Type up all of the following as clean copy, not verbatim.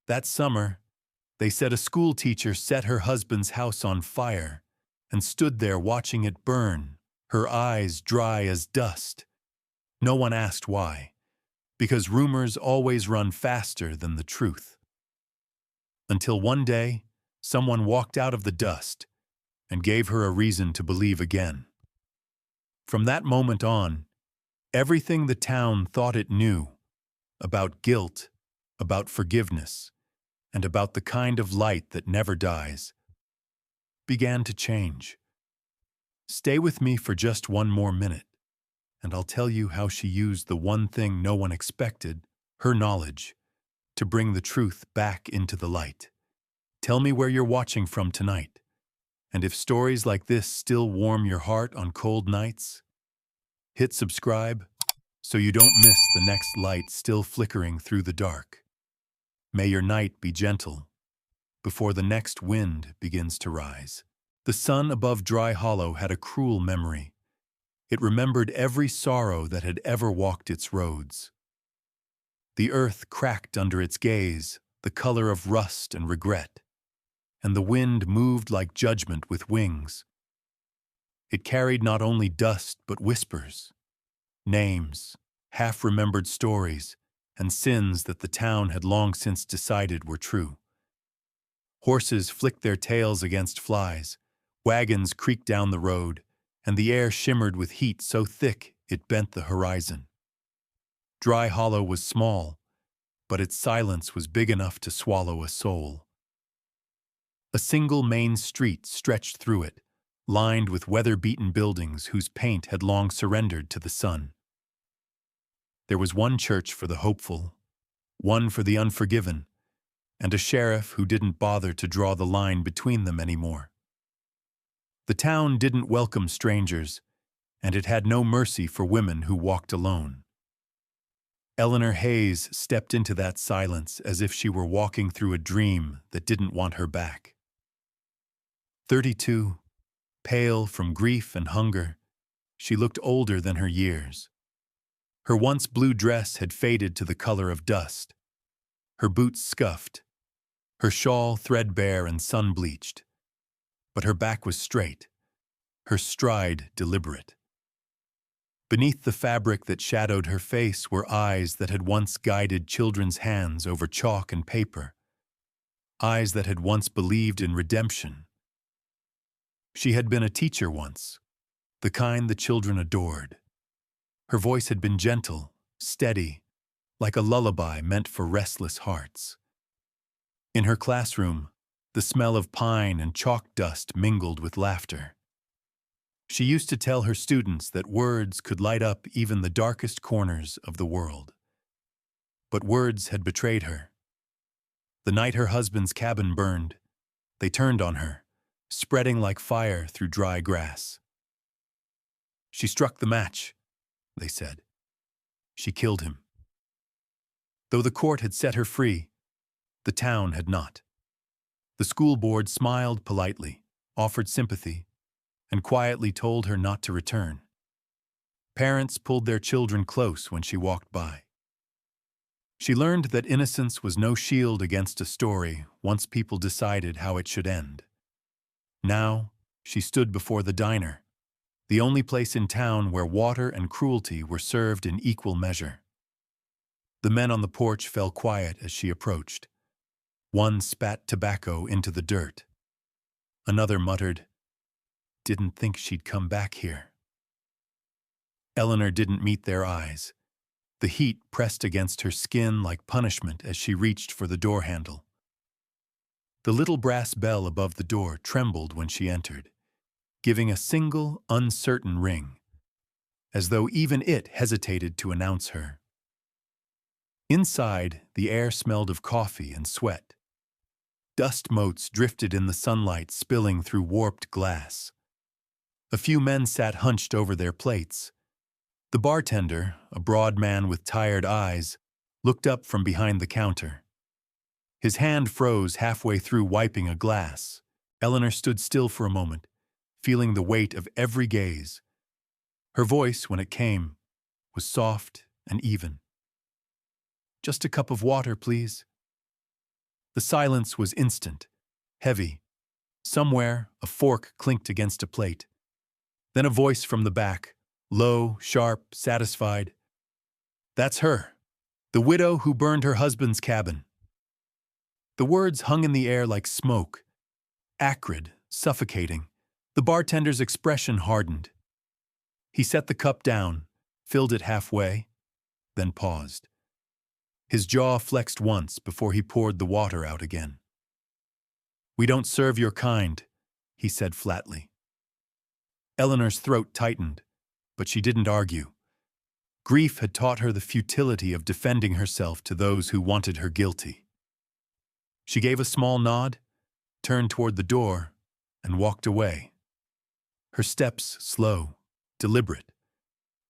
That summer, they said a school teacher set her husband's house on fire and stood there watching it burn, her eyes dry as dust. No one asked why, because rumors always run faster than the truth. Until one day, someone walked out of the dust and gave her a reason to believe again. From that moment on, everything the town thought it knew about guilt, about forgiveness, and about the kind of light that never dies, began to change. Stay with me for just one more minute, and I'll tell you how she used the one thing no one expected, her knowledge, to bring the truth back into the light. Tell me where you're watching from tonight, and if stories like this still warm your heart on cold nights, hit subscribe so you don't miss the next light still flickering through the dark. May your night be gentle before the next wind begins to rise. The sun above Dry Hollow had a cruel memory. It remembered every sorrow that had ever walked its roads. The earth cracked under its gaze, the color of rust and regret, and the wind moved like judgment with wings. It carried not only dust but whispers, names, half-remembered stories, and sins that the town had long since decided were true. Horses flicked their tails against flies, wagons creaked down the road, and the air shimmered with heat so thick it bent the horizon. Dry Hollow was small, but its silence was big enough to swallow a soul. A single main street stretched through it, lined with weather-beaten buildings whose paint had long surrendered to the sun. There was one church for the hopeful, one for the unforgiven, and a sheriff who didn't bother to draw the line between them anymore. The town didn't welcome strangers, and it had no mercy for women who walked alone. Eleanor Hayes stepped into that silence as if she were walking through a dream that didn't want her back. 32, pale from grief and hunger, she looked older than her years. Her once blue dress had faded to the color of dust, her boots scuffed, her shawl threadbare and sun-bleached. But her back was straight, her stride deliberate. Beneath the fabric that shadowed her face were eyes that had once guided children's hands over chalk and paper, eyes that had once believed in redemption. She had been a teacher once, the kind the children adored. Her voice had been gentle, steady, like a lullaby meant for restless hearts. In her classroom, the smell of pine and chalk dust mingled with laughter. She used to tell her students that words could light up even the darkest corners of the world. But words had betrayed her. The night her husband's cabin burned, they turned on her, spreading like fire through dry grass. She struck the match, they said. She killed him. Though the court had set her free, the town had not. The school board smiled politely, offered sympathy, and quietly told her not to return. Parents pulled their children close when she walked by. She learned that innocence was no shield against a story once people decided how it should end. Now, she stood before the diner, the only place in town where water and cruelty were served in equal measure. The men on the porch fell quiet as she approached. One spat tobacco into the dirt. Another muttered, "Didn't think she'd come back here." Eleanor didn't meet their eyes. The heat pressed against her skin like punishment as she reached for the door handle. The little brass bell above the door trembled when she entered, giving a single, uncertain ring, as though even it hesitated to announce her. Inside, the air smelled of coffee and sweat. Dust motes drifted in the sunlight, spilling through warped glass. A few men sat hunched over their plates. The bartender, a broad man with tired eyes, looked up from behind the counter. His hand froze halfway through wiping a glass. Eleanor stood still for a moment, feeling the weight of every gaze. Her voice, when it came, was soft and even. "Just a cup of water, please." The silence was instant, heavy. Somewhere, a fork clinked against a plate. Then a voice from the back, low, sharp, satisfied. "That's her, the widow who burned her husband's cabin." The words hung in the air like smoke, acrid, suffocating. The bartender's expression hardened. He set the cup down, filled it halfway, then paused. His jaw flexed once before he poured the water out again. "We don't serve your kind," he said flatly. Eleanor's throat tightened, but she didn't argue. Grief had taught her the futility of defending herself to those who wanted her guilty. She gave a small nod, turned toward the door, and walked away. Her steps slow, deliberate,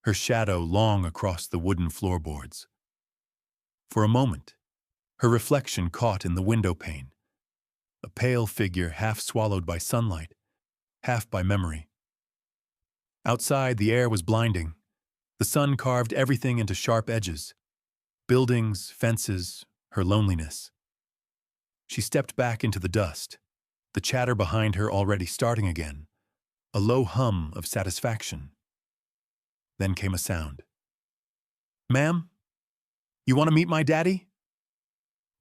her shadow long across the wooden floorboards. For a moment, her reflection caught in the window pane, a pale figure half swallowed by sunlight, half by memory. Outside, the air was blinding. The sun carved everything into sharp edges. Buildings, fences, her loneliness. She stepped back into the dust, the chatter behind her already starting again, a low hum of satisfaction. Then came a sound. "Ma'am, you want to meet my daddy?"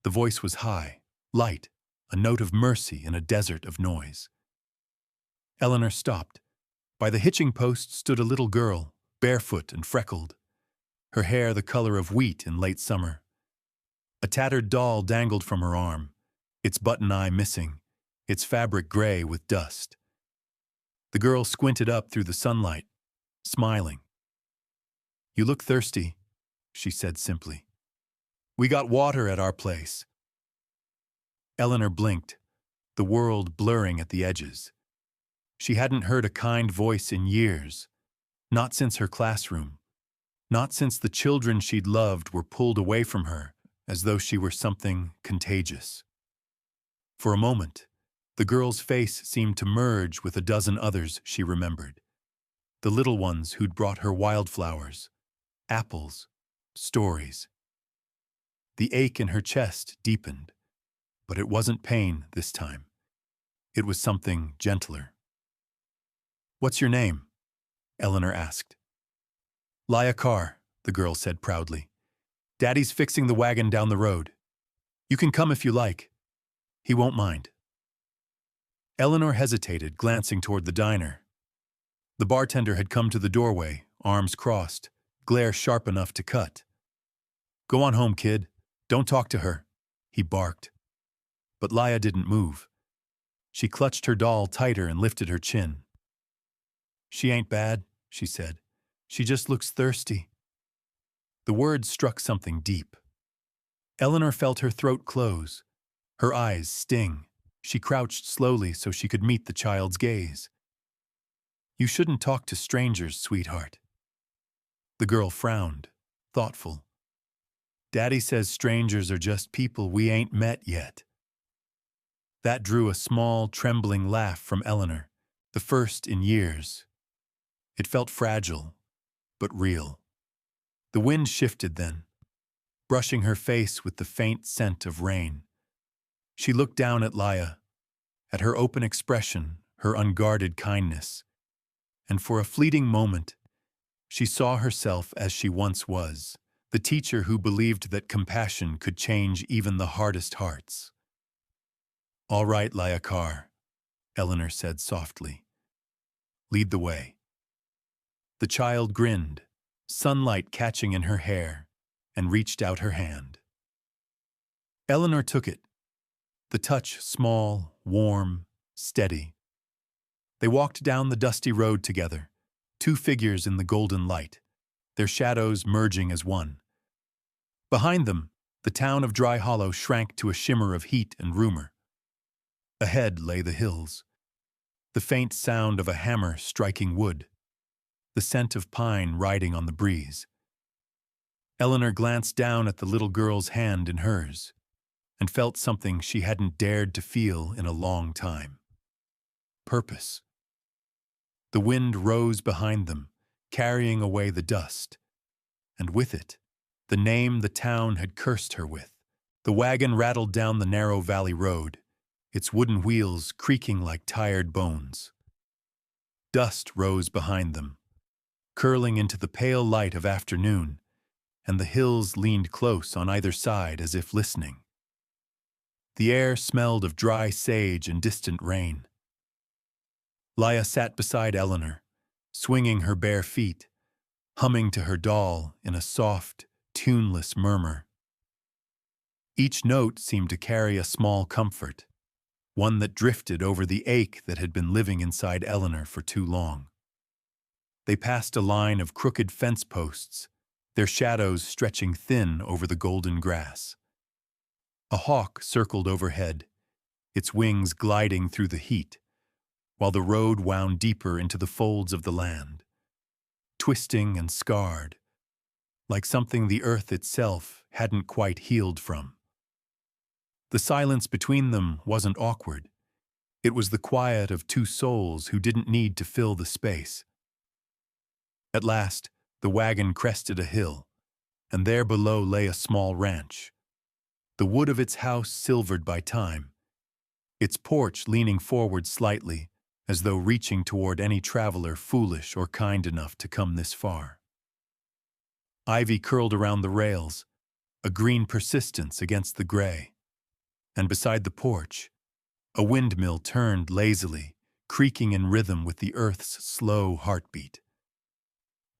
The voice was high, light, a note of mercy in a desert of noise. Eleanor stopped. By the hitching post stood a little girl, barefoot and freckled, her hair the color of wheat in late summer. A tattered doll dangled from her arm, its button eye missing, its fabric gray with dust. The girl squinted up through the sunlight, smiling. "You look thirsty," she said simply. "We got water at our place." Eleanor blinked, the world blurring at the edges. She hadn't heard a kind voice in years, not since her classroom, not since the children she'd loved were pulled away from her as though she were something contagious. For a moment, the girl's face seemed to merge with a dozen others she remembered, the little ones who'd brought her wildflowers, apples, stories. The ache in her chest deepened, but it wasn't pain this time. It was something gentler. "What's your name?" Eleanor asked. "Leah Carr," the girl said proudly. "Daddy's fixing the wagon down the road. You can come if you like. He won't mind." Eleanor hesitated, glancing toward the diner. The bartender had come to the doorway, arms crossed, glare sharp enough to cut. "Go on home, kid. Don't talk to her," he barked. But Leah didn't move. She clutched her doll tighter and lifted her chin. "She ain't bad," she said. "She just looks thirsty." The words struck something deep. Eleanor felt her throat close, her eyes sting. She crouched slowly so she could meet the child's gaze. "You shouldn't talk to strangers, sweetheart." The girl frowned, thoughtful. "Daddy says strangers are just people we ain't met yet." That drew a small, trembling laugh from Eleanor, the first in years. It felt fragile, but real. The wind shifted then, brushing her face with the faint scent of rain. She looked down at Leah, at her open expression, her unguarded kindness, and for a fleeting moment, she saw herself as she once was, the teacher who believed that compassion could change even the hardest hearts. "All right, Leah Carr," Eleanor said softly. "Lead the way." The child grinned, sunlight catching in her hair, and reached out her hand. Eleanor took it, the touch small, warm, steady. They walked down the dusty road together, two figures in the golden light, their shadows merging as one. Behind them, the town of Dry Hollow shrank to a shimmer of heat and rumor. Ahead lay the hills, the faint sound of a hammer striking wood, the scent of pine riding on the breeze. Eleanor glanced down at the little girl's hand in hers and felt something she hadn't dared to feel in a long time. Purpose. The wind rose behind them, carrying away the dust, and with it, the name the town had cursed her with, The wagon rattled down the narrow valley road, its wooden wheels creaking like tired bones. Dust rose behind them, curling into the pale light of afternoon, and the hills leaned close on either side as if listening. The air smelled of dry sage and distant rain. Leia sat beside Eleanor, swinging her bare feet, humming to her doll in a soft, tuneless murmur. Each note seemed to carry a small comfort, one that drifted over the ache that had been living inside Eleanor for too long. They passed a line of crooked fence posts, their shadows stretching thin over the golden grass. A hawk circled overhead, its wings gliding through the heat, while the road wound deeper into the folds of the land, twisting and scarred, like something the earth itself hadn't quite healed from. The silence between them wasn't awkward. It was the quiet of two souls who didn't need to fill the space. At last, the wagon crested a hill, and there below lay a small ranch, the wood of its house silvered by time, its porch leaning forward slightly, as though reaching toward any traveler foolish or kind enough to come this far. Ivy curled around the rails, a green persistence against the gray, and beside the porch, a windmill turned lazily, creaking in rhythm with the earth's slow heartbeat.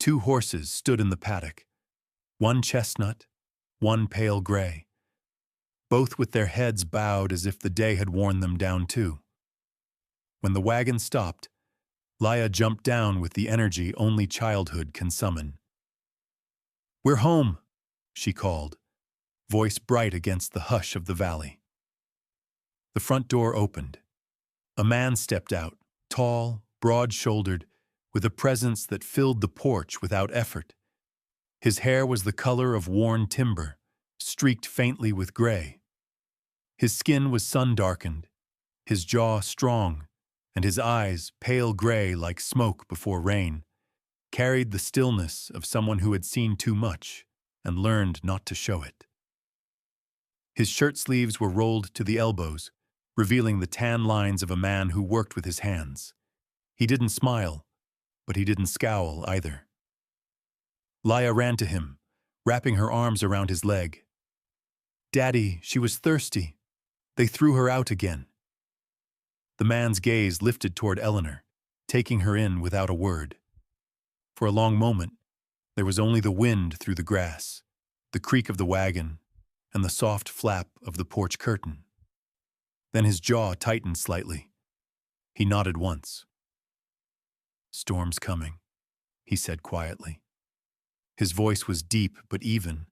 Two horses stood in the paddock, one chestnut, one pale gray, both with their heads bowed as if the day had worn them down too. When the wagon stopped, Leia jumped down with the energy only childhood can summon. "We're home," she called, voice bright against the hush of the valley. The front door opened. A man stepped out, tall, broad-shouldered, with a presence that filled the porch without effort. His hair was the color of worn timber, streaked faintly with gray. His skin was sun-darkened, his jaw strong, and his eyes, pale gray like smoke before rain, carried the stillness of someone who had seen too much and learned not to show it. His shirt sleeves were rolled to the elbows, revealing the tan lines of a man who worked with his hands. He didn't smile, but he didn't scowl either. Leia ran to him, wrapping her arms around his leg. "Daddy, she was thirsty. They threw her out again." The man's gaze lifted toward Eleanor, taking her in without a word. For a long moment, there was only the wind through the grass, the creak of the wagon, and the soft flap of the porch curtain. Then his jaw tightened slightly. He nodded once. "Storm's coming," he said quietly. His voice was deep but even,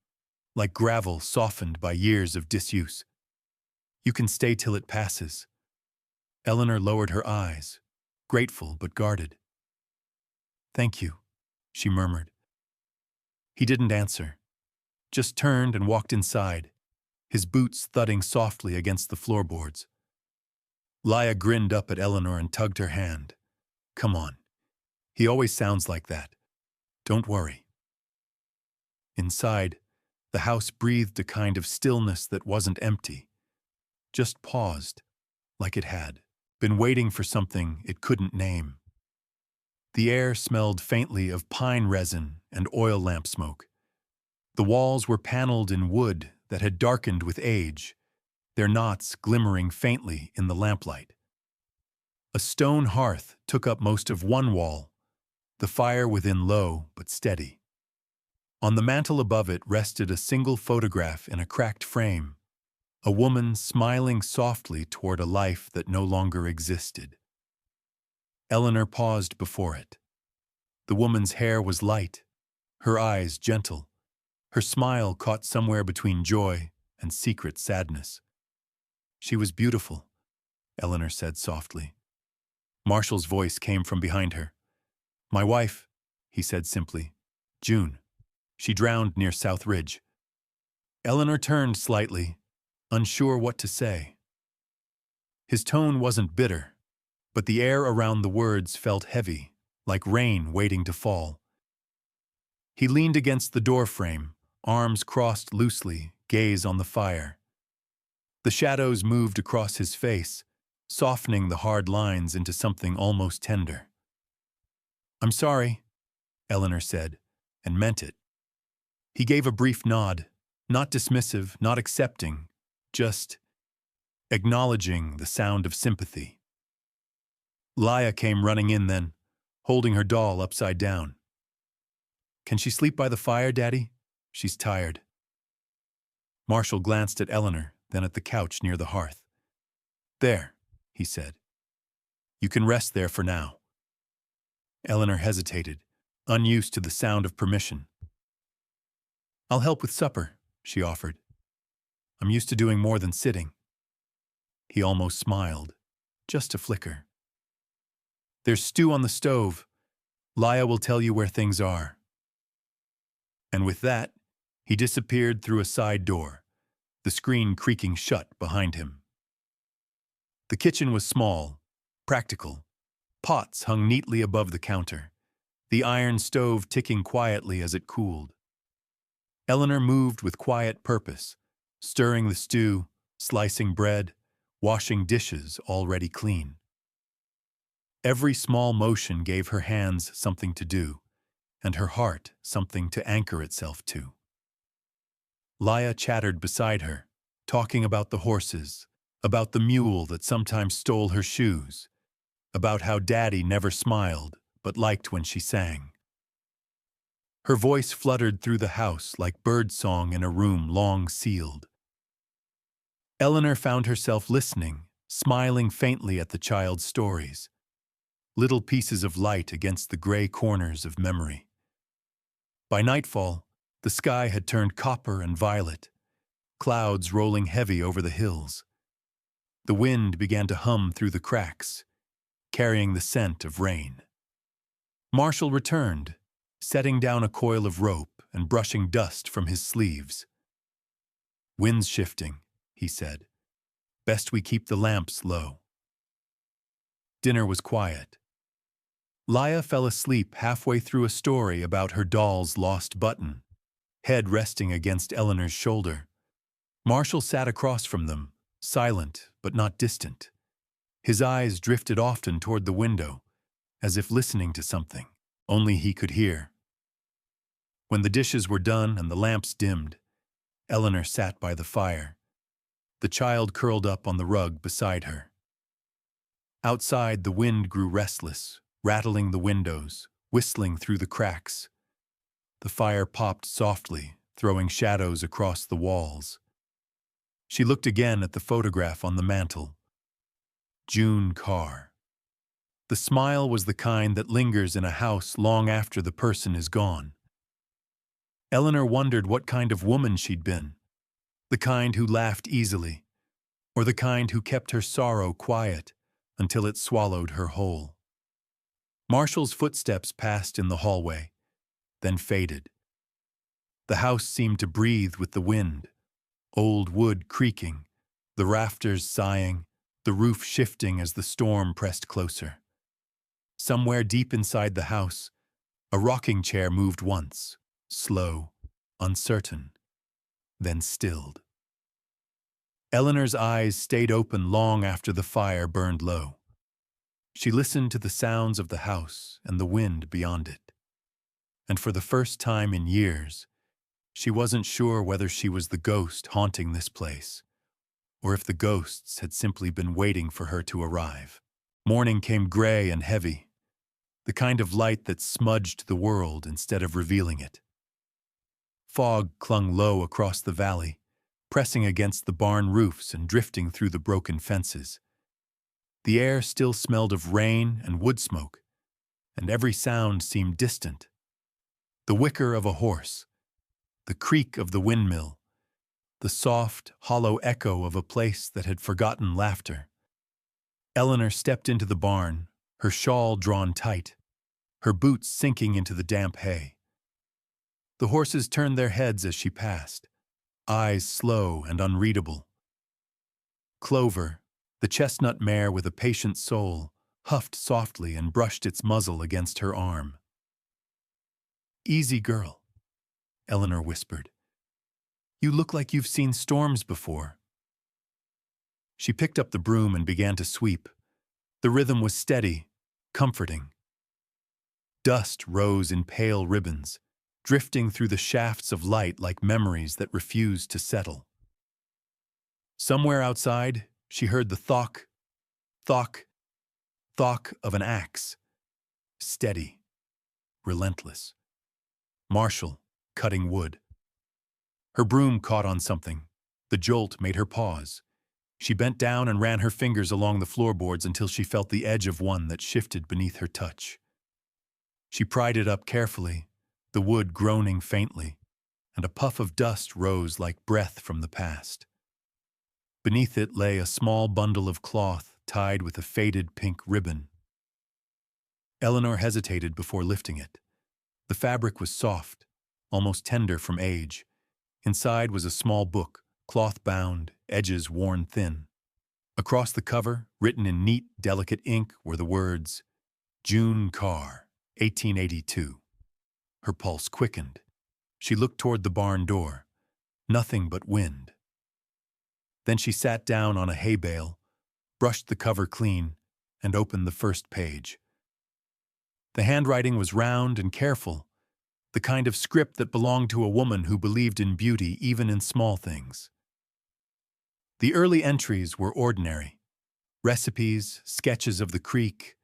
like gravel softened by years of disuse. "You can stay till it passes." Eleanor lowered her eyes, grateful but guarded. "Thank you," she murmured. He didn't answer, just turned and walked inside, his boots thudding softly against the floorboards. Leia grinned up at Eleanor and tugged her hand. "Come on. He always sounds like that. Don't worry." Inside, the house breathed a kind of stillness that wasn't empty, just paused, like it had been waiting for something it couldn't name. The air smelled faintly of pine resin and oil lamp smoke. The walls were paneled in wood that had darkened with age, their knots glimmering faintly in the lamplight. A stone hearth took up most of one wall, the fire within low but steady. On the mantel above it rested a single photograph in a cracked frame, a woman smiling softly toward a life that no longer existed. Eleanor paused before it. The woman's hair was light, her eyes gentle, her smile caught somewhere between joy and secret sadness. "She was beautiful," Eleanor said softly. Marshall's voice came from behind her. "My wife," he said simply, "June. She drowned near South Ridge." Eleanor turned slightly, unsure what to say. His tone wasn't bitter, but the air around the words felt heavy, like rain waiting to fall. He leaned against the door frame, arms crossed loosely, gaze on the fire. The shadows moved across his face, softening the hard lines into something almost tender. "I'm sorry," Eleanor said, and meant it. He gave a brief nod, not dismissive, not accepting, just acknowledging the sound of sympathy. Laya came running in then, holding her doll upside down. "Can she sleep by the fire, Daddy? She's tired." Marshall glanced at Eleanor, then at the couch near the hearth. "There," he said. "You can rest there for now." Eleanor hesitated, unused to the sound of permission. "I'll help with supper," she offered. "I'm used to doing more than sitting." He almost smiled, just a flicker. "There's stew on the stove. Laya will tell you where things are." And with that, he disappeared through a side door, the screen creaking shut behind him. The kitchen was small, practical. Pots hung neatly above the counter, the iron stove ticking quietly as it cooled. Eleanor moved with quiet purpose, stirring the stew, slicing bread, washing dishes already clean. Every small motion gave her hands something to do, and her heart something to anchor itself to. Laya chattered beside her, talking about the horses, about the mule that sometimes stole her shoes, about how Daddy never smiled but liked when she sang. Her voice fluttered through the house like birdsong in a room long sealed. Eleanor found herself listening, smiling faintly at the child's stories, little pieces of light against the gray corners of memory. By nightfall, the sky had turned copper and violet, clouds rolling heavy over the hills. The wind began to hum through the cracks, carrying the scent of rain. Marshall returned, setting down a coil of rope and brushing dust from his sleeves. "Wind's shifting," he said. "Best we keep the lamps low." Dinner was quiet. Laya fell asleep halfway through a story about her doll's lost button, head resting against Eleanor's shoulder. Marshall sat across from them, silent but not distant. His eyes drifted often toward the window, as if listening to something only he could hear. When the dishes were done and the lamps dimmed, Eleanor sat by the fire, the child curled up on the rug beside her. Outside, the wind grew restless, rattling the windows, whistling through the cracks. The fire popped softly, throwing shadows across the walls. She looked again at the photograph on the mantel. June Carr. The smile was the kind that lingers in a house long after the person is gone. Eleanor wondered what kind of woman she'd been, the kind who laughed easily, or the kind who kept her sorrow quiet until it swallowed her whole. Marshall's footsteps passed in the hallway, then faded. The house seemed to breathe with the wind, old wood creaking, the rafters sighing, the roof shifting as the storm pressed closer. Somewhere deep inside the house, a rocking chair moved once, slow, uncertain, then stilled. Eleanor's eyes stayed open long after the fire burned low. She listened to the sounds of the house and the wind beyond it. And for the first time in years, she wasn't sure whether she was the ghost haunting this place, or if the ghosts had simply been waiting for her to arrive. Morning came gray and heavy, the kind of light that smudged the world instead of revealing it. Fog clung low across the valley, pressing against the barn roofs and drifting through the broken fences. The air still smelled of rain and wood smoke, and every sound seemed distant. The whicker of a horse, the creak of the windmill, the soft, hollow echo of a place that had forgotten laughter. Eleanor stepped into the barn, her shawl drawn tight, her boots sinking into the damp hay. The horses turned their heads as she passed, eyes slow and unreadable. Clover, the chestnut mare with a patient soul, huffed softly and brushed its muzzle against her arm. "Easy, girl," Eleanor whispered. "You look like you've seen storms before." She picked up the broom and began to sweep. The rhythm was steady, comforting. Dust rose in pale ribbons, drifting through the shafts of light like memories that refused to settle. Somewhere outside, she heard the thok, thok, thok of an axe. Steady, relentless. Marshall, cutting wood. Her broom caught on something. The jolt made her pause. She bent down and ran her fingers along the floorboards until she felt the edge of one that shifted beneath her touch. She pried it up carefully, the wood groaning faintly, and a puff of dust rose like breath from the past. Beneath it lay a small bundle of cloth tied with a faded pink ribbon. Eleanor hesitated before lifting it. The fabric was soft, almost tender from age. Inside was a small book, cloth-bound, edges worn thin. Across the cover, written in neat, delicate ink, were the words, June Carr, 1882. Her pulse quickened. She looked toward the barn door. Nothing but wind. Then she sat down on a hay bale, brushed the cover clean, and opened the first page. The handwriting was round and careful, the kind of script that belonged to a woman who believed in beauty even in small things. The early entries were ordinary. Recipes, sketches of the creek,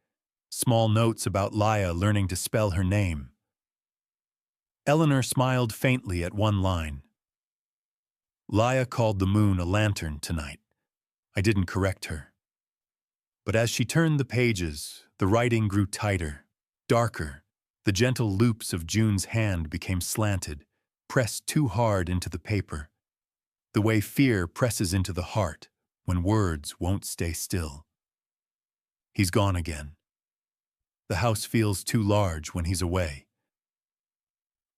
small notes about Leah learning to spell her name. Eleanor smiled faintly at one line. Leah called the moon a lantern tonight. I didn't correct her. But as she turned the pages, the writing grew tighter, darker. The gentle loops of June's hand became slanted, pressed too hard into the paper. The way fear presses into the heart when words won't stay still. He's gone again. The house feels too large when he's away.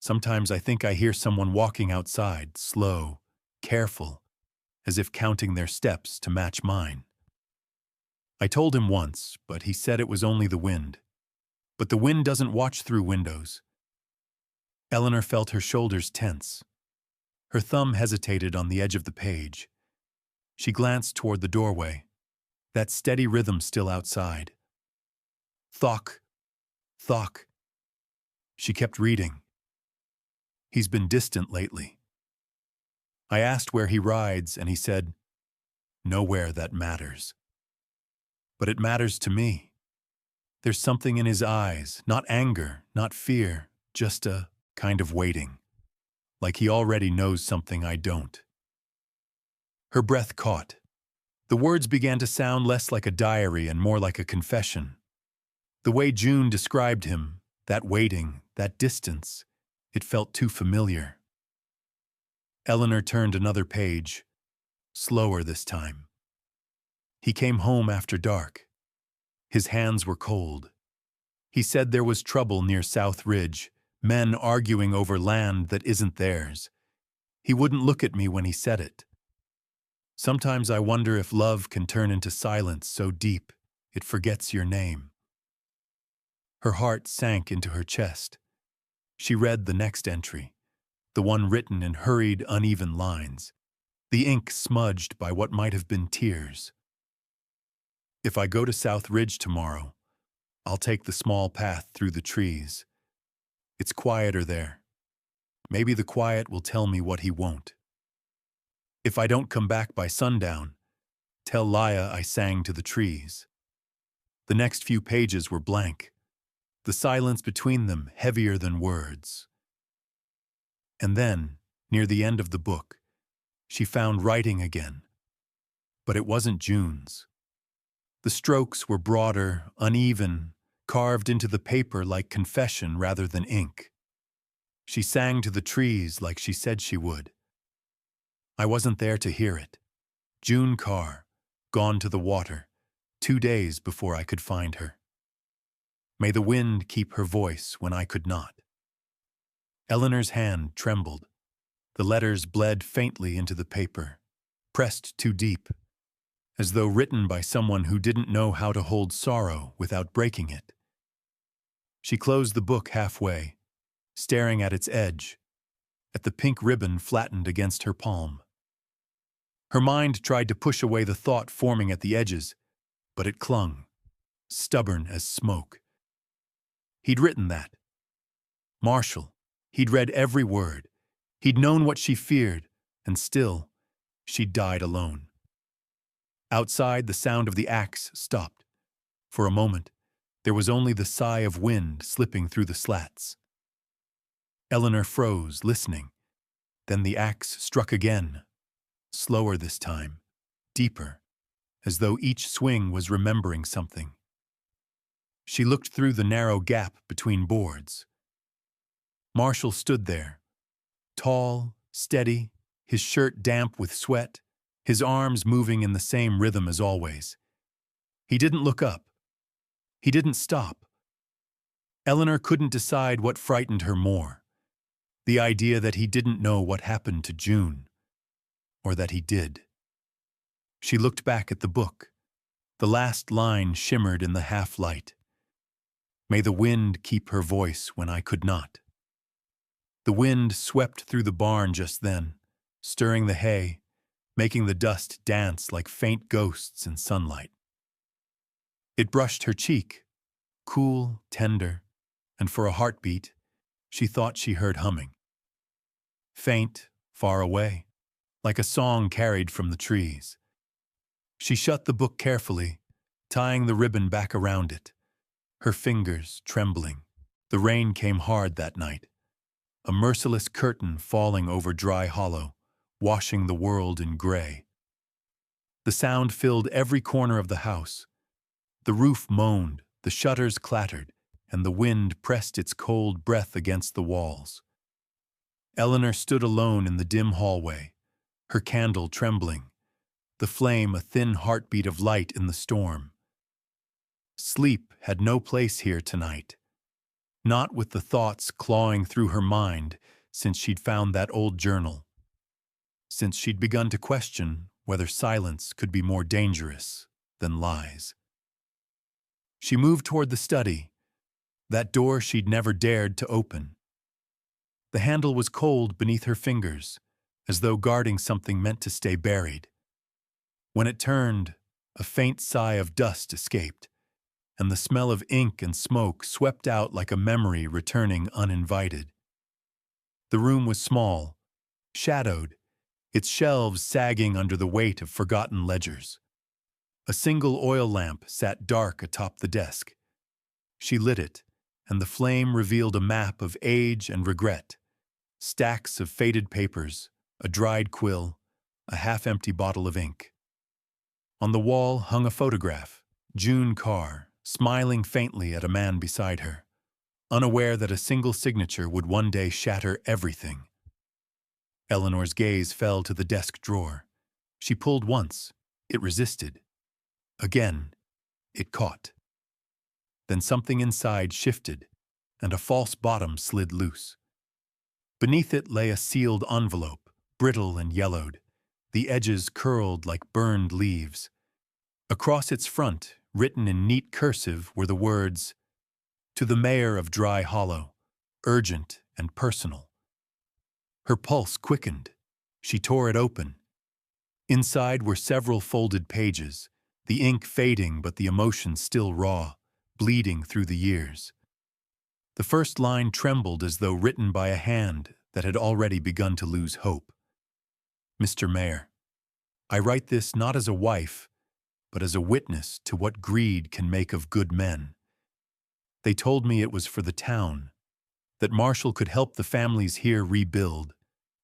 Sometimes I think I hear someone walking outside, slow, careful, as if counting their steps to match mine. I told him once, but he said it was only the wind. But the wind doesn't watch through windows. Eleanor felt her shoulders tense. Her thumb hesitated on the edge of the page. She glanced toward the doorway, that steady rhythm still outside. Thok, thok. She kept reading. He's been distant lately. I asked where he rides, and he said, nowhere that matters. But it matters to me. There's something in his eyes, not anger, not fear, just a kind of waiting, like he already knows something I don't. Her breath caught. The words began to sound less like a diary and more like a confession. The way June described him, that waiting, that distance, it felt too familiar. Eleanor turned another page, slower this time. He came home after dark. His hands were cold. He said there was trouble near South Ridge, men arguing over land that isn't theirs. He wouldn't look at me when he said it. Sometimes I wonder if love can turn into silence so deep it forgets your name. Her heart sank into her chest. She read the next entry, the one written in hurried, uneven lines, the ink smudged by what might have been tears. If I go to South Ridge tomorrow, I'll take the small path through the trees. It's quieter there. Maybe the quiet will tell me what he won't. If I don't come back by sundown, tell Leah I sang to the trees. The next few pages were blank, the silence between them heavier than words. And then, near the end of the book, she found writing again. But it wasn't June's. The strokes were broader, uneven, carved into the paper like confession rather than ink. She sang to the trees like she said she would. I wasn't there to hear it. June Carr, gone to the water, 2 days before I could find her. May the wind keep her voice when I could not. Eleanor's hand trembled. The letters bled faintly into the paper, pressed too deep, as though written by someone who didn't know how to hold sorrow without breaking it. She closed the book halfway, staring at its edge, at the pink ribbon flattened against her palm. Her mind tried to push away the thought forming at the edges, but it clung, stubborn as smoke. He'd written that. Marshall. He'd read every word. He'd known what she feared, and still, she'd died alone. Outside, the sound of the axe stopped. For a moment, there was only the sigh of wind slipping through the slats. Eleanor froze, listening. Then the axe struck again, slower this time, deeper, as though each swing was remembering something. She looked through the narrow gap between boards. Marshall stood there, tall, steady, his shirt damp with sweat, his arms moving in the same rhythm as always. He didn't look up. He didn't stop. Eleanor couldn't decide what frightened her more, the idea that he didn't know what happened to June, or that he did. She looked back at the book. The last line shimmered in the half-light. May the wind keep her voice when I could not. The wind swept through the barn just then, stirring the hay, making the dust dance like faint ghosts in sunlight. It brushed her cheek, cool, tender, and for a heartbeat, she thought she heard humming. Faint, far away, like a song carried from the trees. She shut the book carefully, tying the ribbon back around it, her fingers trembling. The rain came hard that night, a merciless curtain falling over Dry Hollow, washing the world in gray. The sound filled every corner of the house. The roof moaned, the shutters clattered, and the wind pressed its cold breath against the walls. Eleanor stood alone in the dim hallway, her candle trembling, the flame a thin heartbeat of light in the storm. Sleep had no place here tonight, not with the thoughts clawing through her mind since she'd found that old journal, since she'd begun to question whether silence could be more dangerous than lies. She moved toward the study, that door she'd never dared to open. The handle was cold beneath her fingers, as though guarding something meant to stay buried. When it turned, a faint sigh of dust escaped, and the smell of ink and smoke swept out like a memory returning uninvited. The room was small, shadowed, its shelves sagging under the weight of forgotten ledgers. A single oil lamp sat dark atop the desk. She lit it, and the flame revealed a map of age and regret, stacks of faded papers, a dried quill, a half-empty bottle of ink. On the wall hung a photograph, June Carr, smiling faintly at a man beside her, unaware that a single signature would one day shatter everything. Eleanor's gaze fell to the desk drawer. She pulled once. It resisted. Again, it caught. Then something inside shifted, and a false bottom slid loose. Beneath it lay a sealed envelope, brittle and yellowed, the edges curled like burned leaves. Across its front, written in neat cursive, were the words, "To the Mayor of Dry Hollow, urgent and personal." Her pulse quickened. She tore it open. Inside were several folded pages, the ink fading but the emotion still raw, bleeding through the years. The first line trembled as though written by a hand that had already begun to lose hope. "Mr. Mayor, I write this not as a wife, but as a witness to what greed can make of good men. They told me it was for the town, that Marshall could help the families here rebuild,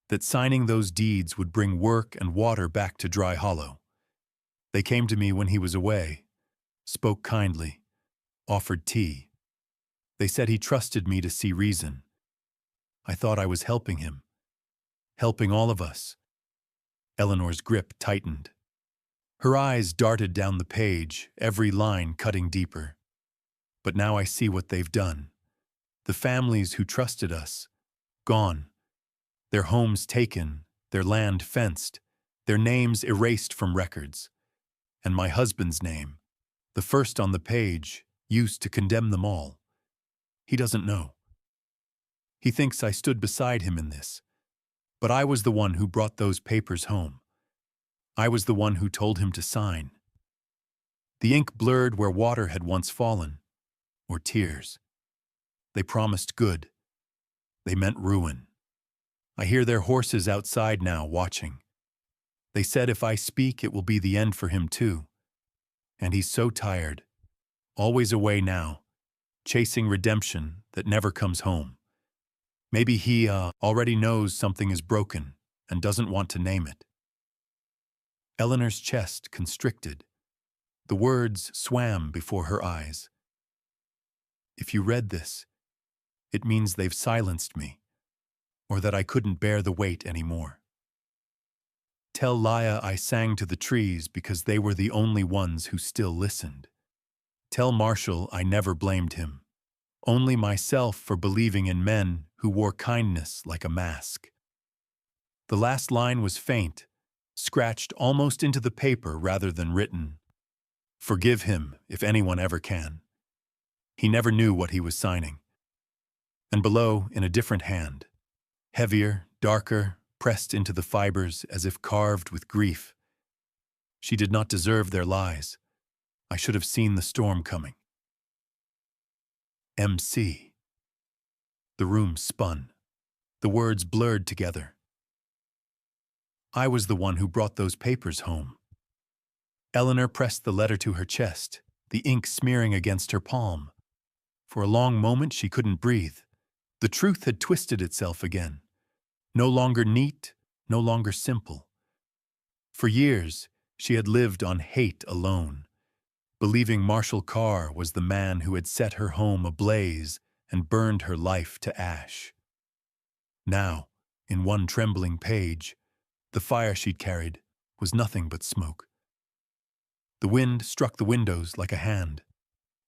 that signing those deeds would bring work and water back to Dry Hollow. They came to me when he was away, spoke kindly, offered tea. They said he trusted me to see reason. I thought I was helping him, helping all of us." Eleanor's grip tightened. Her eyes darted down the page, every line cutting deeper. "But now I see what they've done. The families who trusted us, gone. Their homes taken, their land fenced, their names erased from records. And my husband's name, the first on the page, used to condemn them all. He doesn't know. He thinks I stood beside him in this. But I was the one who brought those papers home. I was the one who told him to sign. The ink blurred where water had once fallen, or tears. They promised good. They meant ruin. I hear their horses outside now, watching. They said if I speak, it will be the end for him too. And he's so tired, always away now, chasing redemption that never comes home. Maybe he already knows something is broken and doesn't want to name it. Eleanor's chest constricted. The words swam before her eyes. If you read this, it means they've silenced me, or that I couldn't bear the weight anymore. Tell Laia I sang to the trees because they were the only ones who still listened. Tell Marshall I never blamed him, only myself for believing in men who wore kindness like a mask. The last line was faint, scratched almost into the paper rather than written. Forgive him if anyone ever can. He never knew what he was signing. And below, in a different hand, heavier, darker, pressed into the fibers as if carved with grief. She did not deserve their lies. I should have seen the storm coming. MC. The room spun. The words blurred together. I was the one who brought those papers home. Eleanor pressed the letter to her chest, the ink smearing against her palm. For a long moment she couldn't breathe. The truth had twisted itself again. No longer neat, no longer simple. For years, she had lived on hate alone, believing Marshall Carr was the man who had set her home ablaze and burned her life to ash. Now, in one trembling page, the fire she'd carried was nothing but smoke. The wind struck the windows like a hand.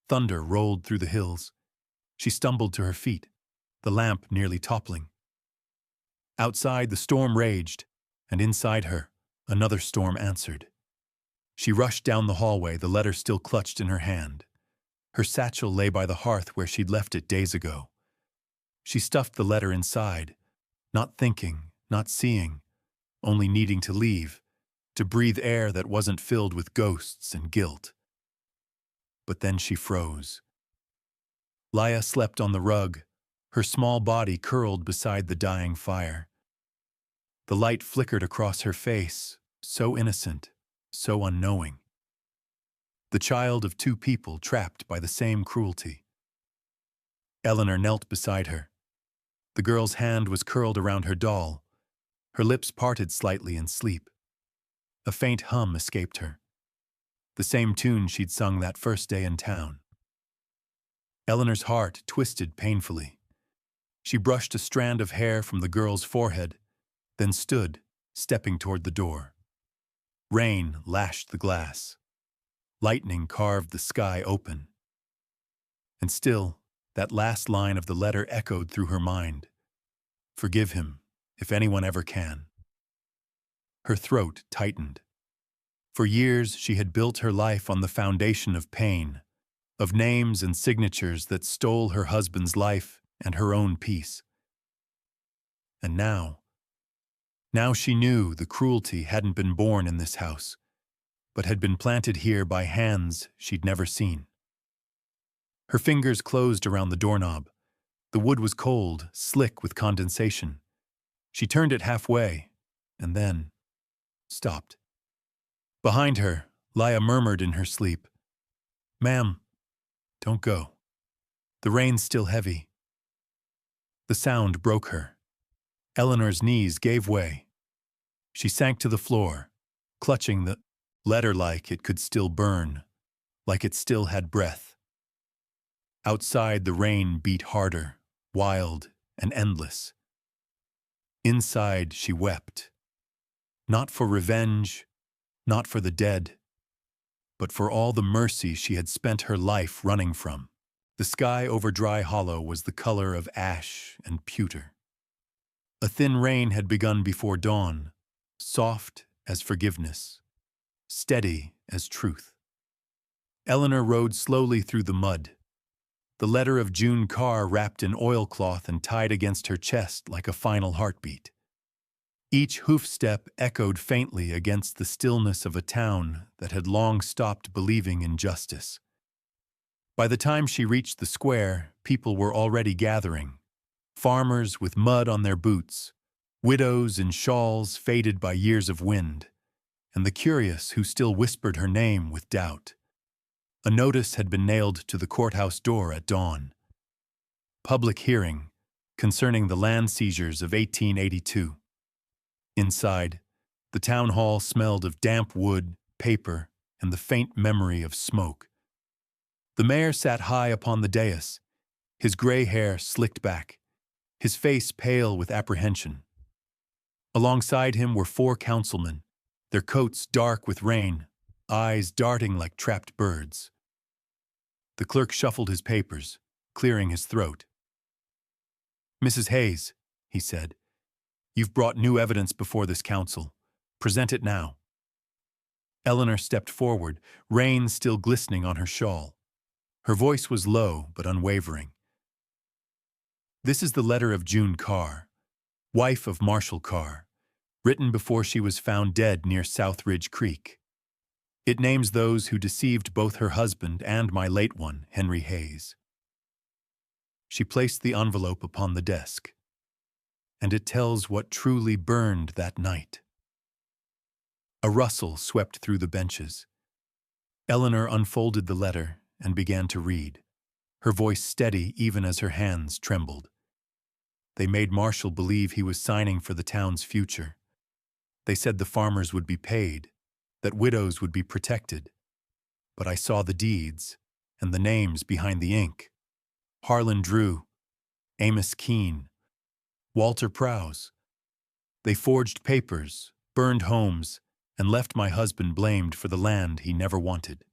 Thunder rolled through the hills. She stumbled to her feet, the lamp nearly toppling. Outside, the storm raged, and inside her, another storm answered. She rushed down the hallway, the letter still clutched in her hand. Her satchel lay by the hearth where she'd left it days ago. She stuffed the letter inside, not thinking, not seeing, only needing to leave, to breathe air that wasn't filled with ghosts and guilt. But then she froze. Laia slept on the rug, her small body curled beside the dying fire. The light flickered across her face, so innocent, so unknowing. The child of two people trapped by the same cruelty. Eleanor knelt beside her. The girl's hand was curled around her doll. Her lips parted slightly in sleep. A faint hum escaped her. The same tune she'd sung that first day in town. Eleanor's heart twisted painfully. She brushed a strand of hair from the girl's forehead, then stood, stepping toward the door. Rain lashed the glass. Lightning carved the sky open. And still, that last line of the letter echoed through her mind. Forgive him, if anyone ever can. Her throat tightened. For years, she had built her life on the foundation of pain, of names and signatures that stole her husband's life and her own peace. And now she knew the cruelty hadn't been born in this house, but had been planted here by hands she'd never seen. Her fingers closed around the doorknob. The wood was cold, slick with condensation. She turned it halfway, and then stopped. Behind her, Laia murmured in her sleep, "Ma'am, don't go. The rain's still heavy." The sound broke her. Eleanor's knees gave way. She sank to the floor, clutching the letter like it could still burn, like it still had breath. Outside, the rain beat harder, wild and endless. Inside, she wept. Not for revenge, not for the dead, but for all the mercy she had spent her life running from. The sky over Dry Hollow was the color of ash and pewter. A thin rain had begun before dawn, soft as forgiveness, steady as truth. Eleanor rode slowly through the mud, the letter of June Carr wrapped in oilcloth and tied against her chest like a final heartbeat. Each hoofstep echoed faintly against the stillness of a town that had long stopped believing in justice. By the time she reached the square, people were already gathering. Farmers with mud on their boots, widows in shawls faded by years of wind, and the curious who still whispered her name with doubt. A notice had been nailed to the courthouse door at dawn. Public hearing concerning the land seizures of 1882. Inside, the town hall smelled of damp wood, paper, and the faint memory of smoke. The mayor sat high upon the dais, his gray hair slicked back, his face pale with apprehension. Alongside him were 4 councilmen, their coats dark with rain, eyes darting like trapped birds. The clerk shuffled his papers, clearing his throat. "Mrs. Hayes," he said, "you've brought new evidence before this council. Present it now." Eleanor stepped forward, rain still glistening on her shawl. Her voice was low but unwavering. "This is the letter of June Carr, wife of Marshall Carr, written before she was found dead near South Ridge Creek. It names those who deceived both her husband and my late one, Henry Hayes." She placed the envelope upon the desk, and it tells what truly burned that night. A rustle swept through the benches. Eleanor unfolded the letter and began to read, her voice steady even as her hands trembled. They made Marshall believe he was signing for the town's future. They said the farmers would be paid, that widows would be protected. But I saw the deeds and the names behind the ink. Harlan Drew, Amos Keene, Walter Prowse. They forged papers, burned homes, and left my husband blamed for the land he never wanted.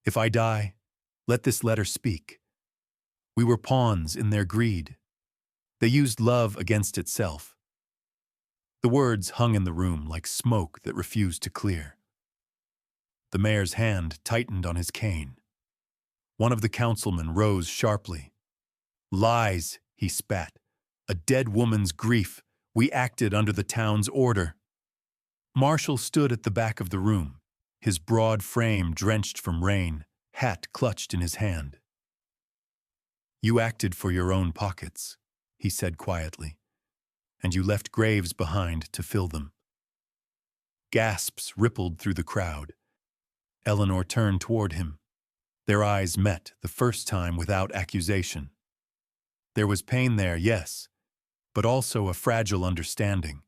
If I die, let this letter speak. We were pawns in their greed. They used love against itself. The words hung in the room like smoke that refused to clear. The mayor's hand tightened on his cane. One of the councilmen rose sharply. "Lies," he spat. "A dead woman's grief. We acted under the town's order." Marshall stood at the back of the room, his broad frame drenched from rain, hat clutched in his hand. "You acted for your own pockets," he said quietly, "and you left graves behind to fill them." Gasps rippled through the crowd. Eleanor turned toward him. Their eyes met, the first time without accusation. There was pain there, yes, but also a fragile understanding.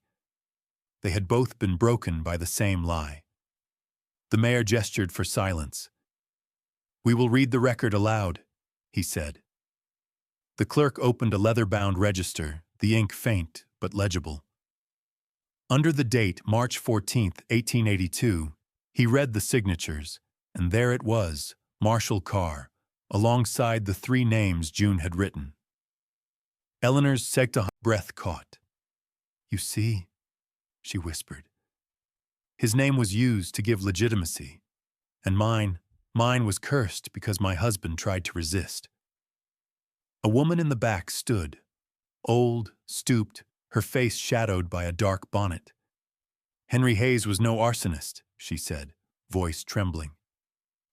They had both been broken by the same lie. The mayor gestured for silence. "We will read the record aloud," he said. The clerk opened a leather-bound register, the ink faint but legible. Under the date March 14, 1882, he read the signatures, and there it was, Marshall Carr, alongside the 3 names June had written. Eleanor's breath caught. "You see," she whispered. "His name was used to give legitimacy, and mine was cursed because my husband tried to resist." A woman in the back stood, old, stooped, her face shadowed by a dark bonnet. "Henry Hayes was no arsonist," she said, voice trembling.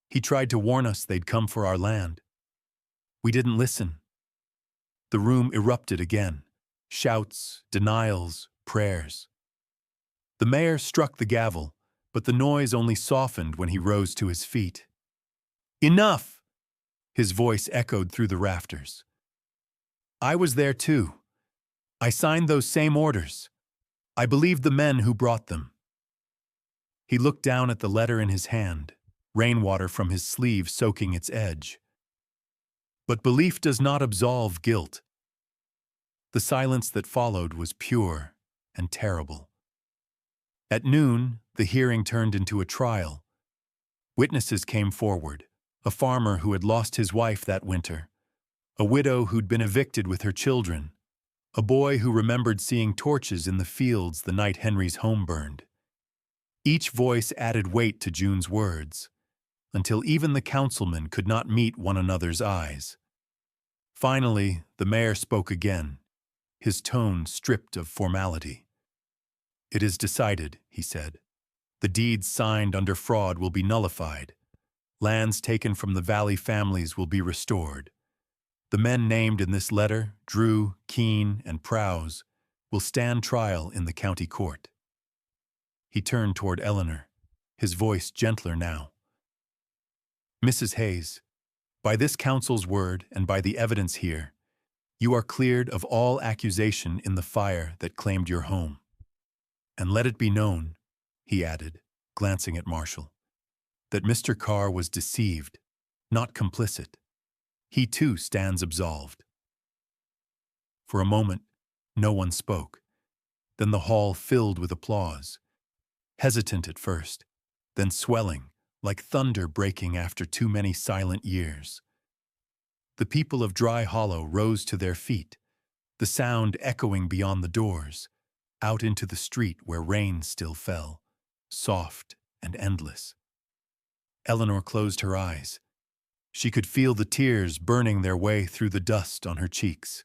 "He tried to warn us they'd come for our land. We didn't listen." The room erupted again. Shouts, denials, prayers. The mayor struck the gavel, but the noise only softened when he rose to his feet. "Enough!" His voice echoed through the rafters. "I was there too. I signed those same orders. I believed the men who brought them." He looked down at the letter in his hand, rainwater from his sleeve soaking its edge. But belief does not absolve guilt. The silence that followed was pure and terrible. At noon, the hearing turned into a trial. Witnesses came forward, a farmer who had lost his wife that winter, a widow who'd been evicted with her children, a boy who remembered seeing torches in the fields the night Henry's home burned. Each voice added weight to June's words, until even the councilmen could not meet one another's eyes. Finally, the mayor spoke again, his tone stripped of formality. "It is decided," he said. "The deeds signed under fraud will be nullified. Lands taken from the Valley families will be restored. The men named in this letter, Drew, Keene, and Prowse, will stand trial in the county court." He turned toward Eleanor, his voice gentler now. "Mrs. Hayes, by this council's word and by the evidence here, you are cleared of all accusation in the fire that claimed your home. And let it be known," he added, glancing at Marshall, "that Mr. Carr was deceived, not complicit. He too stands absolved." For a moment, no one spoke. Then the hall filled with applause, hesitant at first, then swelling, like thunder breaking after too many silent years. The people of Dry Hollow rose to their feet, the sound echoing beyond the doors, out into the street where rain still fell, soft and endless. Eleanor closed her eyes. She could feel the tears burning their way through the dust on her cheeks.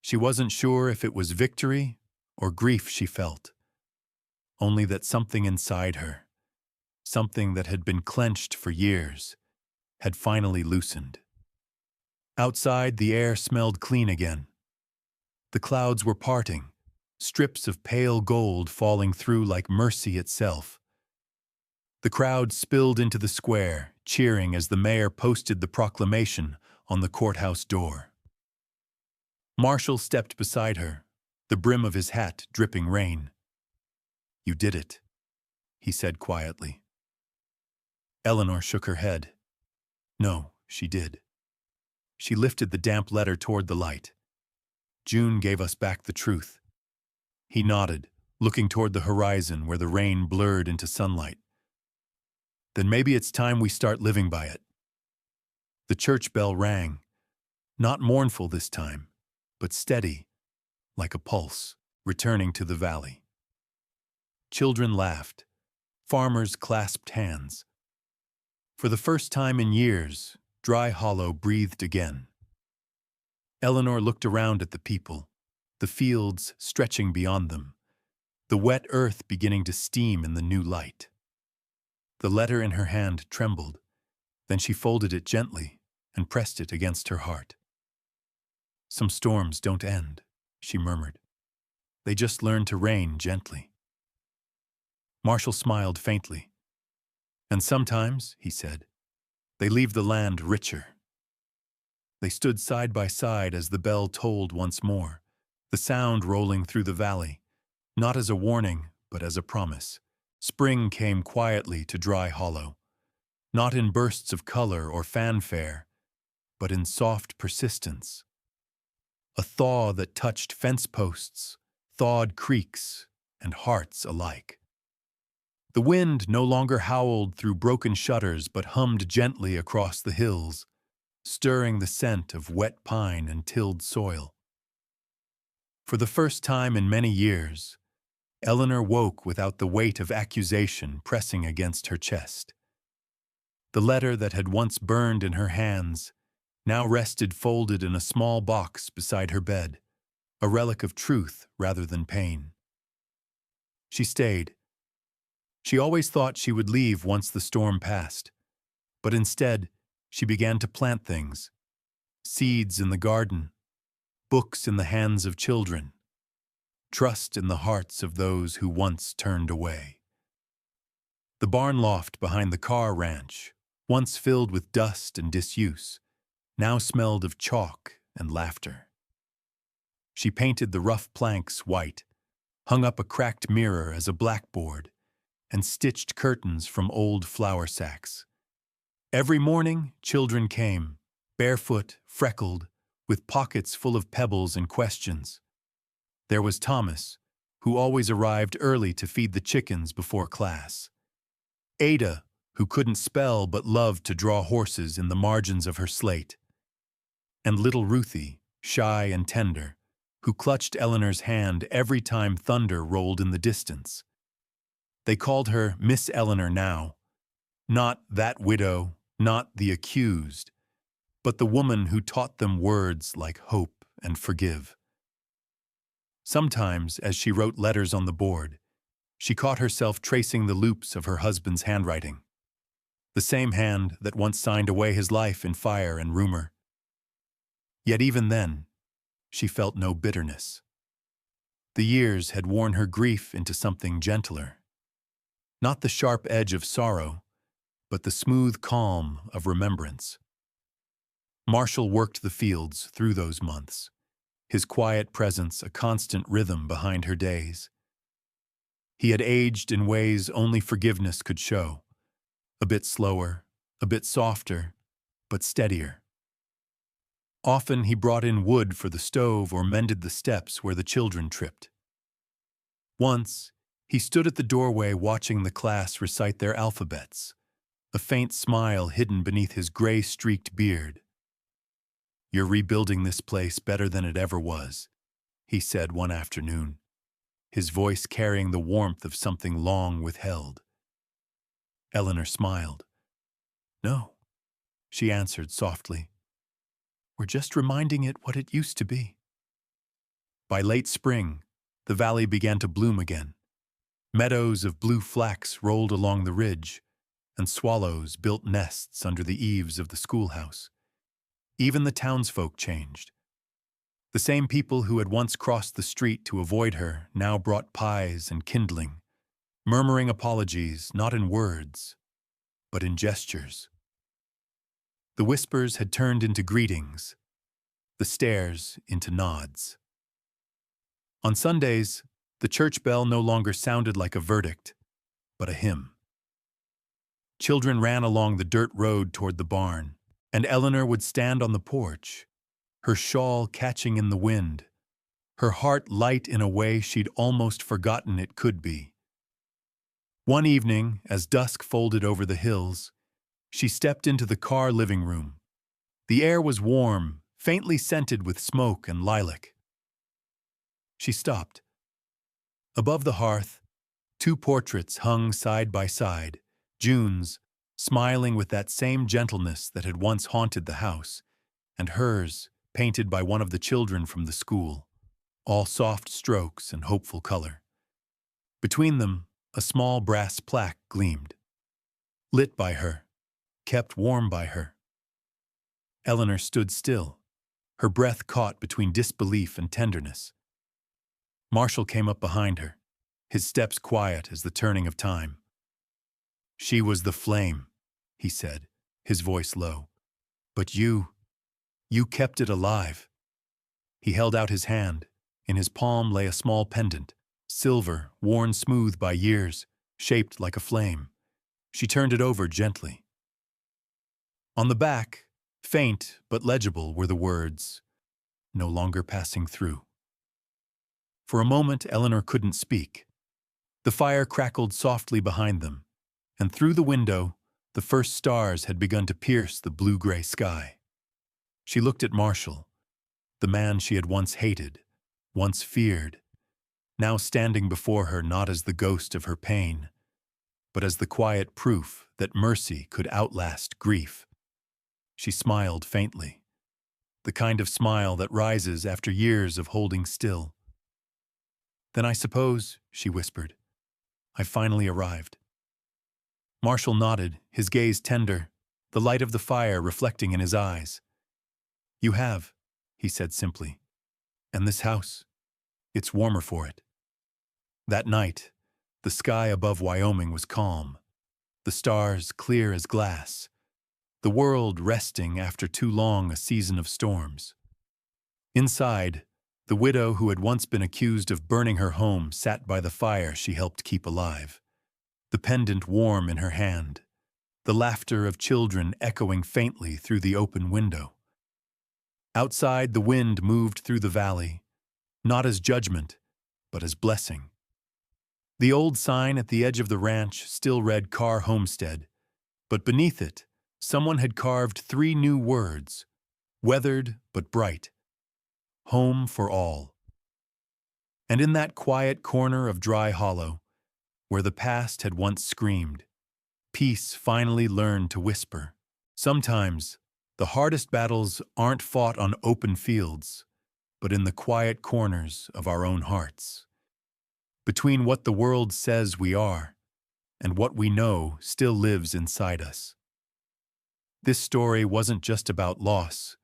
She wasn't sure if it was victory or grief she felt, only that something inside her, something that had been clenched for years, had finally loosened. Outside, the air smelled clean again. The clouds were parting, strips of pale gold falling through like mercy itself. The crowd spilled into the square, cheering as the mayor posted the proclamation on the courthouse door. Marshall stepped beside her, the brim of his hat dripping rain. "You did it," he said quietly. Eleanor shook her head. No, she did. She lifted the damp letter toward the light. "June gave us back the truth." He nodded, looking toward the horizon where the rain blurred into sunlight. "Then maybe it's time we start living by it." The church bell rang, not mournful this time, but steady, like a pulse, returning to the valley. Children laughed. Farmers clasped hands. For the first time in years, Dry Hollow breathed again. Eleanor looked around at the people, the fields stretching beyond them, the wet earth beginning to steam in the new light. The letter in her hand trembled. Then she folded it gently and pressed it against her heart. "Some storms don't end," she murmured. "They just learn to rain gently." Marshall smiled faintly. "And sometimes," he said, "they leave the land richer." They stood side by side as the bell tolled once more, the sound rolling through the valley, not as a warning, but as a promise. Spring came quietly to Dry Hollow, not in bursts of color or fanfare, but in soft persistence. A thaw that touched fence posts, thawed creeks, and hearts alike. The wind no longer howled through broken shutters but hummed gently across the hills, stirring the scent of wet pine and tilled soil. For the first time in many years, Eleanor woke without the weight of accusation pressing against her chest. The letter that had once burned in her hands now rested folded in a small box beside her bed, a relic of truth rather than pain. She stayed. She always thought she would leave once the storm passed, but instead she began to plant things, seeds in the garden, books in the hands of children, trust in the hearts of those who once turned away. The barn loft behind the Carr ranch, once filled with dust and disuse, now smelled of chalk and laughter. She painted the rough planks white, hung up a cracked mirror as a blackboard, and stitched curtains from old flour sacks. Every morning, children came, barefoot, freckled, with pockets full of pebbles and questions. There was Thomas, who always arrived early to feed the chickens before class. Ada, who couldn't spell but loved to draw horses in the margins of her slate. And little Ruthie, shy and tender, who clutched Eleanor's hand every time thunder rolled in the distance. They called her Miss Eleanor now, not that widow, not the accused, but the woman who taught them words like hope and forgive. Sometimes, as she wrote letters on the board, she caught herself tracing the loops of her husband's handwriting, the same hand that once signed away his life in fire and rumor. Yet even then, she felt no bitterness. The years had worn her grief into something gentler. Not the sharp edge of sorrow, but the smooth calm of remembrance. Marshall worked the fields through those months, his quiet presence a constant rhythm behind her days. He had aged in ways only forgiveness could show, a bit slower, a bit softer, but steadier. Often he brought in wood for the stove or mended the steps where the children tripped. Once, he stood at the doorway watching the class recite their alphabets, a faint smile hidden beneath his gray-streaked beard. "You're rebuilding this place better than it ever was," he said one afternoon, his voice carrying the warmth of something long withheld. Eleanor smiled. "No," she answered softly. "We're just reminding it what it used to be." By late spring, the valley began to bloom again. Meadows of blue flax rolled along the ridge, and swallows built nests under the eaves of the schoolhouse. Even the townsfolk changed. The same people who had once crossed the street to avoid her now brought pies and kindling, murmuring apologies not in words, but in gestures. The whispers had turned into greetings, the stares into nods. On Sundays, the church bell no longer sounded like a verdict, but a hymn. Children ran along the dirt road toward the barn, and Eleanor would stand on the porch, her shawl catching in the wind, her heart light in a way she'd almost forgotten it could be. One evening, as dusk folded over the hills, she stepped into the car living room. The air was warm, faintly scented with smoke and lilac. She stopped. Above the hearth, two portraits hung side by side, June's, smiling with that same gentleness that had once haunted the house, and hers, painted by one of the children from the school, all soft strokes and hopeful color. Between them, a small brass plaque gleamed. Lit by her, kept warm by her. Eleanor stood still, her breath caught between disbelief and tenderness. Marshall came up behind her, his steps quiet as the turning of time. "She was the flame," he said, his voice low. "But you kept it alive." He held out his hand. In his palm lay a small pendant, silver, worn smooth by years, shaped like a flame. She turned it over gently. On the back, faint but legible, were the words, "No longer passing through." For a moment, Eleanor couldn't speak. The fire crackled softly behind them, and through the window, the first stars had begun to pierce the blue-gray sky. She looked at Marshall, the man she had once hated, once feared, now standing before her not as the ghost of her pain, but as the quiet proof that mercy could outlast grief. She smiled faintly, the kind of smile that rises after years of holding still. "Then I suppose," she whispered, "I've finally arrived." Marshall nodded, his gaze tender, the light of the fire reflecting in his eyes. "You have," he said simply, "and this house, it's warmer for it." That night, the sky above Wyoming was calm, the stars clear as glass, the world resting after too long a season of storms. Inside, the widow who had once been accused of burning her home sat by the fire she helped keep alive, the pendant warm in her hand, the laughter of children echoing faintly through the open window. Outside, the wind moved through the valley, not as judgment, but as blessing. The old sign at the edge of the ranch still read Carr Homestead, but beneath it, someone had carved 3 new words, weathered but bright: "Home for all." And in that quiet corner of Dry Hollow, where the past had once screamed, peace finally learned to whisper. Sometimes, the hardest battles aren't fought on open fields. but in the quiet corners of our own hearts. Between what the world says we are and what we know still lives inside us. This story wasn't just about loss.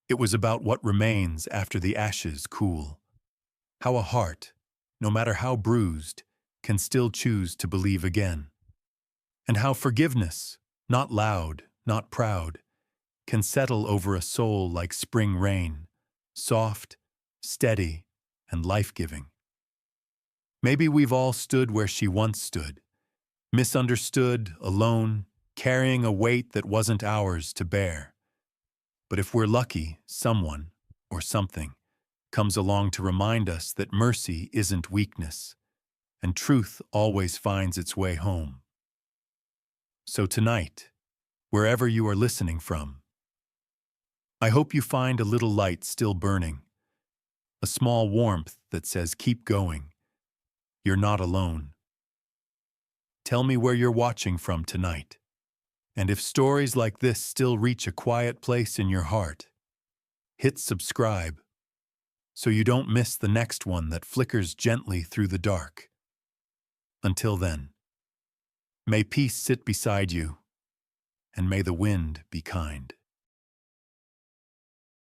It was about what remains after the ashes cool. How a heart, no matter how bruised, can still choose to believe again. And how forgiveness, not loud, not proud, can settle over a soul like spring rain, soft, steady, and life-giving. Maybe we've all stood where she once stood, misunderstood, alone, carrying a weight that wasn't ours to bear. But if we're lucky, someone, or something, comes along to remind us that mercy isn't weakness, and truth always finds its way home. So tonight, wherever you are listening from, I hope you find a little light still burning, a small warmth that says keep going. You're not alone. Tell me where you're watching from tonight. And if stories like this still reach a quiet place in your heart, hit subscribe so you don't miss the next one that flickers gently through the dark. Until then, may peace sit beside you, and may the wind be kind.